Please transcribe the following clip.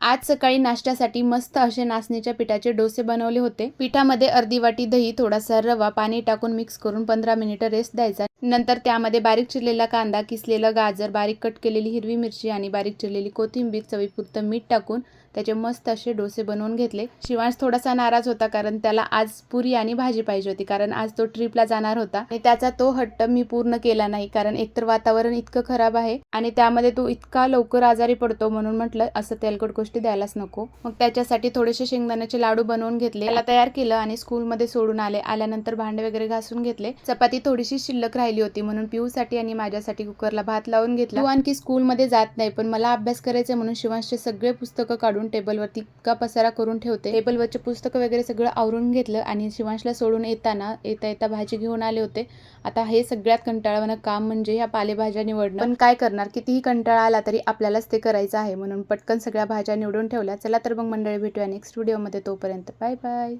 आज सकाळी नाश्त्यासाठी मस्त असे नाचणीच्या पिठाचे डोसे बनवले होते. पिठामध्ये अर्धी वाटी दही, थोडासा रवा, पाणी टाकून मिक्स करून 15 मिनिटं रेस्ट द्यायचा. नंतर त्यामध्ये बारीक चिरलेला कांदा, किसलेलं गाजर, बारीक कट केलेली हिरवी मिरची आणि बारीक चिरलेली कोथिंबीर, चवीपुरतं मीठ टाकून त्याचे मस्त असे डोसे बनवून घेतले. शिवांश थोडासा नाराज होता कारण त्याला आज पुरी आणि भाजी पाहिजे होती, कारण आज तो ट्रिपला जाणार होता आणि त्याचा तो हट्ट मी पूर्ण केला नाही, कारण एकतर वातावरण इतकं खराब आहे आणि त्यामध्ये तो इतका लवकर आजारी पडतो, म्हणून म्हटलं असं तेलकट गोष्टी द्यायलाच नको. मग त्याच्यासाठी थोडेसे शेंगदाण्याचे लाडू बनवून घेतले, त्याला तयार केलं आणि स्कूलमध्ये सोडून आले. आल्यानंतर भांडे वगैरे घासून घेतले. चपाती थोडीशी शिल्लक राहिली होती म्हणून पिऊसाठी आणि माझ्यासाठी कुकरला भात लावून घेतला. तू आणखी स्कूलमध्ये जात नाही, पण मला अभ्यास करायचे म्हणून शिवांशचे सगळे पुस्तकं काढून टेबलवरती इतका पसारा करून ठेवते. टेबलवरचे पुस्तकं वगैरे सगळं आवरून घेतलं आणि शिवांशला सोडून येता भाजी घेऊन आले होते. आता हे सगळ्यात कंटाळवाणं काम म्हणजे ह्या पालेभाज्या निवडणं, पण काय करणार, कितीही कंटाळा आला तरी आपल्यालाच ते करायचं आहे, म्हणून पटकन सगळ्या भाज्या निवडून ठेवल्या. चला तर मग मंडळी, भेटूया नेक्स्ट व्हिडिओमध्ये. तोपर्यंत बाय बाय.